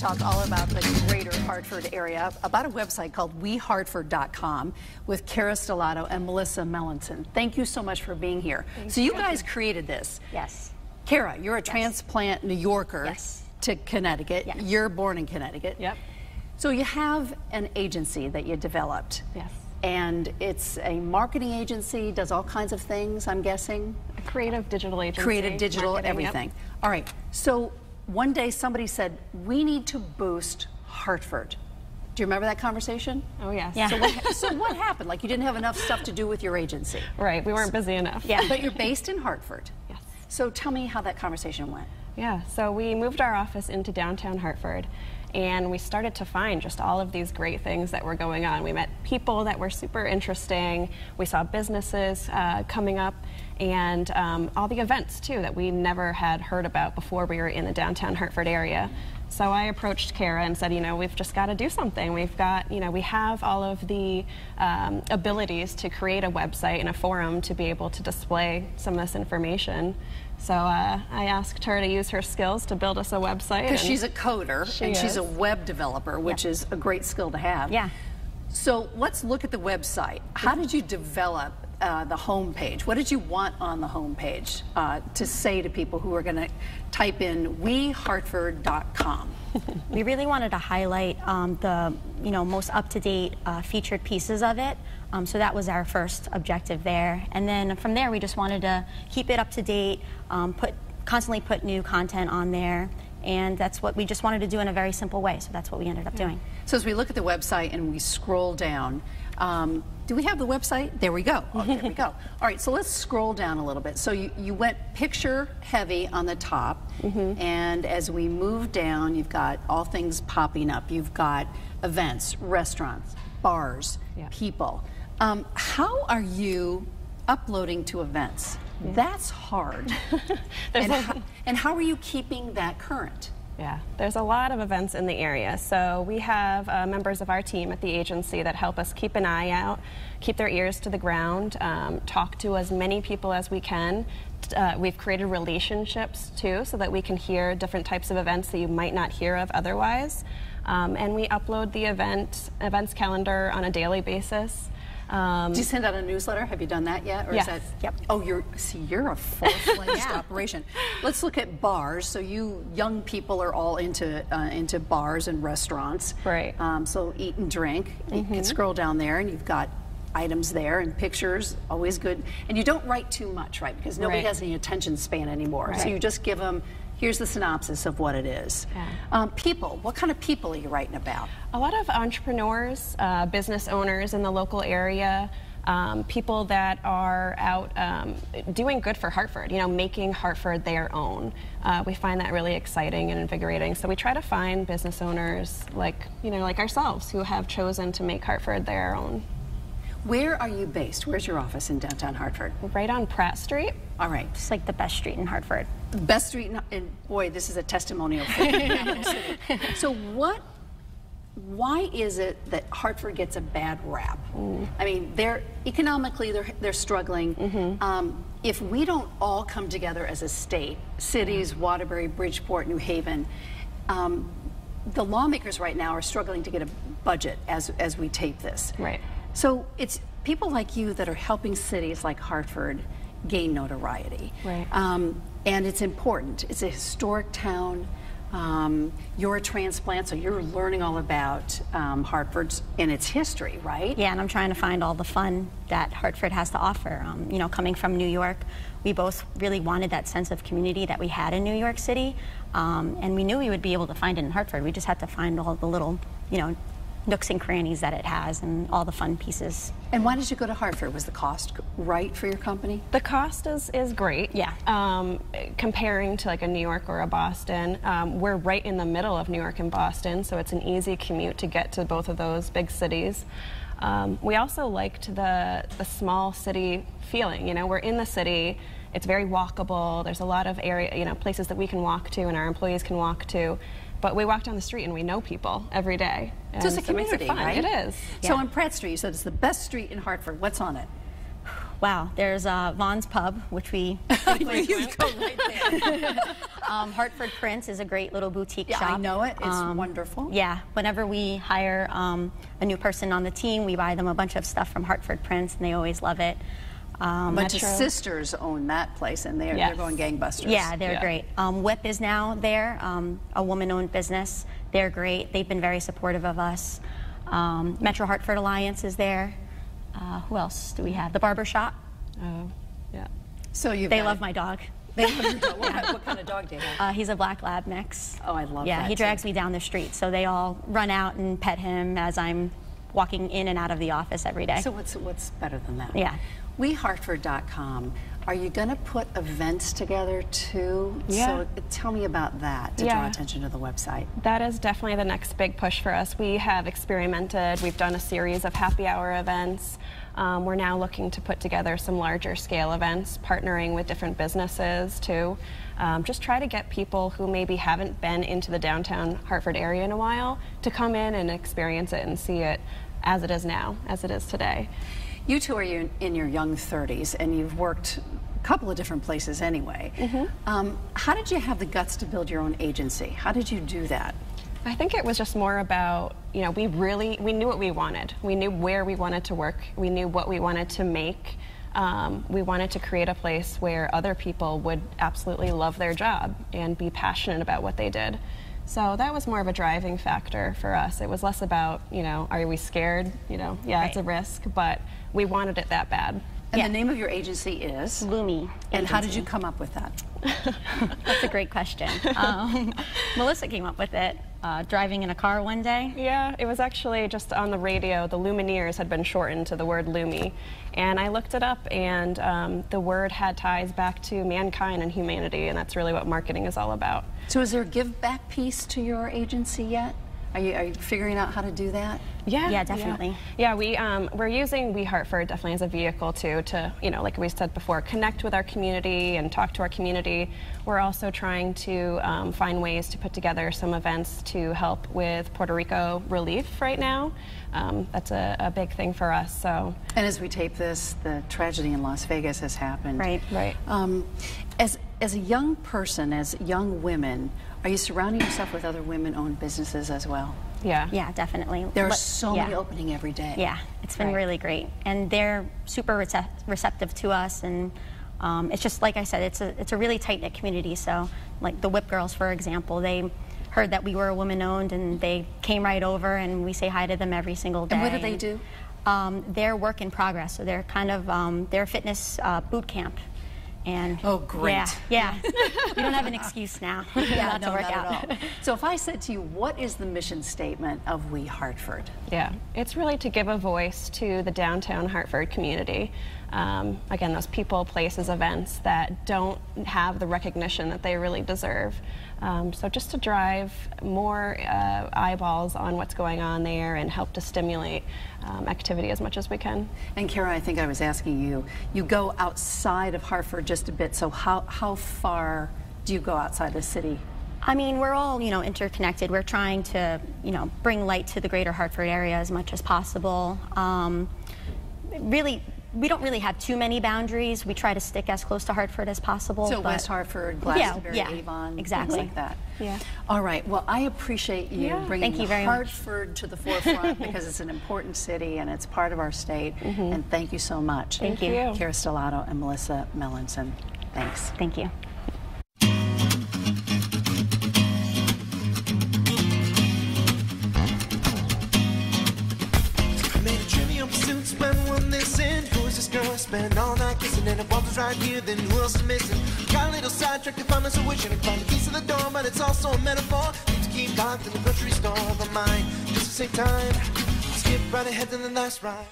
talk all about the greater Hartford area, about a website called wehartford.com with Kara Stellato and Melissa Melanson. Thank you so much for being here. So you guys created this. Yes. Kara, you're a transplant New Yorker to Connecticut. Yes. You're born in Connecticut. Yep. So you have an agency that you developed. Yes. And it's a marketing agency, does all kinds of things, I'm guessing. A creative digital agency. Creative, digital, marketing, everything. Yep. All right. So one day somebody said, we need to boost Hartford. Do you remember that conversation? Oh, yes. Yeah. So what happened? Like you didn't have enough stuff to do with your agency. Right. We weren't busy enough. Yeah. But you're based in Hartford. Yes. So tell me how that conversation went. Yeah. So we moved our office into downtown Hartford. And we started to find just all of these great things that were going on. We met people that were super interesting. We saw businesses coming up and all the events too that we never had heard about before we were in the downtown Hartford area. So I approached Kara and said, you know, we've just got to do something. We've got, you know, we have all of the abilities to create a website and a forum to be able to display some of this information. So I asked her to use her skills to build us a website. Because she's a coder and she's a web developer, which is a great skill to have. Yeah. So let's look at the website. How did you develop the homepage? What did you want on the homepage to say to people who are going to type in wehartford.com? We really wanted to highlight the most up-to-date featured pieces of it. So that was our first objective there. And then from there, we just wanted to keep it up to date, constantly put new content on there. And that's what we just wanted to do in a very simple way. So that's what we ended up doing. So as we look at the website and we scroll down, do we have the website? There we go. Oh, there we go. All right, so let's scroll down a little bit. So you went picture heavy on the top, and as we move down, you've got all things popping up. You've got events, restaurants, bars, people. How are you uploading to events? That's hard. And how are you keeping that current? Yeah, there's a lot of events in the area. So we have members of our team at the agency that help us keep an eye out, keep their ears to the ground, talk to as many people as we can. We've created relationships too so that we can hear different types of events that you might not hear of otherwise. And we upload the events calendar on a daily basis. Do you send out a newsletter? Have you done that yet? Or yes. Is that, yep. Oh, you're a full-fledged operation. Let's look at bars. So you young people are all into bars and restaurants. Right. So eat and drink. You can scroll down there and you've got items there and pictures, always good. And you don't write too much, right? Because nobody has any attention span anymore. Right. So you just give them, here's the synopsis of what it is. Yeah. People, what kind of people are you writing about? A lot of entrepreneurs, business owners in the local area, people that are out doing good for Hartford, you know, making Hartford their own. We find that really exciting and invigorating. So we try to find business owners like ourselves who have chosen to make Hartford their own. Where are you based? Where's your office in downtown Hartford? Right on Pratt Street. All right. It's like the best street in Hartford. Best street, and boy, this is a testimonial for capital city. So why is it that Hartford gets a bad rap? I mean, economically they're struggling. If we don't all come together as a state, cities, Waterbury, Bridgeport, New Haven, the lawmakers right now are struggling to get a budget as we tape this. Right. So it's people like you that are helping cities like Hartford gain notoriety. Right. And it's important. It's a historic town. You're a transplant, so you're learning all about Hartford's and its history, right? Yeah, and I'm trying to find all the fun that Hartford has to offer. You know, coming from New York, we both really wanted that sense of community that we had in New York City, and we knew we would be able to find it in Hartford. We just had to find all the little, nooks and crannies that it has and all the fun pieces. And why did you go to Hartford? Was the cost right for your company? The cost is great. Yeah. Comparing to like a New York or a Boston, we're right in the middle of New York and Boston, so it's an easy commute to get to both of those big cities. We also liked the small city feeling. You know, we're in the city. It's very walkable. There's a lot of places that we can walk to and our employees can walk to. But we walk down the street and we know people every day. So it's a community, it makes it fun. Right? It is. So on Pratt Street, you said it's the best street in Hartford. What's on it? Wow, there's Vaughn's Pub, which we You go right there. Hartford Prince is a great little boutique shop. I know it. It's wonderful. Yeah, whenever we hire a new person on the team, we buy them a bunch of stuff from Hartford Prince, and they always love it. A bunch of sisters own that place, and they're going gangbusters. Yeah, they're great. Whip is now there, a woman-owned business. They're great. They've been very supportive of us. Metro Hartford Alliance is there. Who else do we have? The Barber Shop. Oh, yeah. So they love my dog. They love your dog. What kind of dog do you have? He's a black lab mix. Oh, I love that. Yeah, he drags me down the street, so they all run out and pet him as I'm walking in and out of the office every day. So what's better than that? Yeah. WeHartford.com. Are you going to put events together too? Yeah. So tell me about that to draw attention to the website. That is definitely the next big push for us. We have experimented. We've done a series of happy hour events. We're now looking to put together some larger scale events, partnering with different businesses too. Just try to get people who maybe haven't been into the downtown Hartford area in a while to come in and experience it and see it as it is now, as it is today. You two are in your young 30s, and you've worked a couple of different places anyway. How did you have the guts to build your own agency? How did you do that? I think it was just more about, you know, we knew what we wanted. We knew where we wanted to work. We knew what we wanted to make. We wanted to create a place where other people would absolutely love their job and be passionate about what they did. So that was more of a driving factor for us. It was less about, you know, are we scared? You know, yeah, it's a risk, but we wanted it that bad. And the name of your agency is? Lumi. And how did you come up with that? That's a great question. Melissa came up with it, driving in a car one day. Yeah, it was actually just on the radio. The Lumineers had been shortened to the word Lumi. And I looked it up, and the word had ties back to mankind and humanity, and that's really what marketing is all about. So is there a give back piece to your agency yet? Are you figuring out how to do that? Yeah, definitely. Yeah, we're using We Hartford definitely as a vehicle too to, you know, like we said before, connect with our community and talk to our community. We're also trying to find ways to put together some events to help with Puerto Rico relief right now. That's a big thing for us. So. And as we tape this, the tragedy in Las Vegas has happened. Right. As a young person, as young women, are you surrounding yourself with other women-owned businesses as well? Yeah. Yeah, definitely. There are so many opening every day. Yeah, it's been really great. And they're super receptive to us, and it's just, like I said, it's a really tight-knit community. So, like the Whip Girls, for example, they heard that we were a woman-owned, and they came right over, and we say hi to them every single day. And what do they do? They're work in progress, so they're kind of, they're fitness boot camp. And oh, great. Yeah. You don't have an excuse now not to work out. At all. So if I said to you, what is the mission statement of We Hartford? Yeah, it's really to give a voice to the downtown Hartford community. Again, those people, places, events that don't have the recognition that they really deserve. So just to drive more eyeballs on what's going on there and help to stimulate activity as much as we can. And Kara, I think I was asking you, you go outside of Hartford just a bit, so how far do you go outside the city? I mean, we're all, you know, interconnected. We're trying to, you know, bring light to the greater Hartford area as much as possible. Really, we don't really have too many boundaries. We try to stick as close to Hartford as possible. So West Hartford, Glastonbury, Avon, exactly. things like that. Yeah. All right. Well, I appreciate you bringing Hartford to the forefront because it's an important city and it's part of our state. And thank you so much. Thank you. Kara Stellato and Melissa Mellinson. Thanks. Thank you. Spend all night kissing and if one was right here, then who else is missing? Got a little sidetracked if I'm a wishing to find the keys to the door, but it's also a metaphor. Need to keep locked in the grocery store, but mine just the same time. Skip right ahead to the last ride.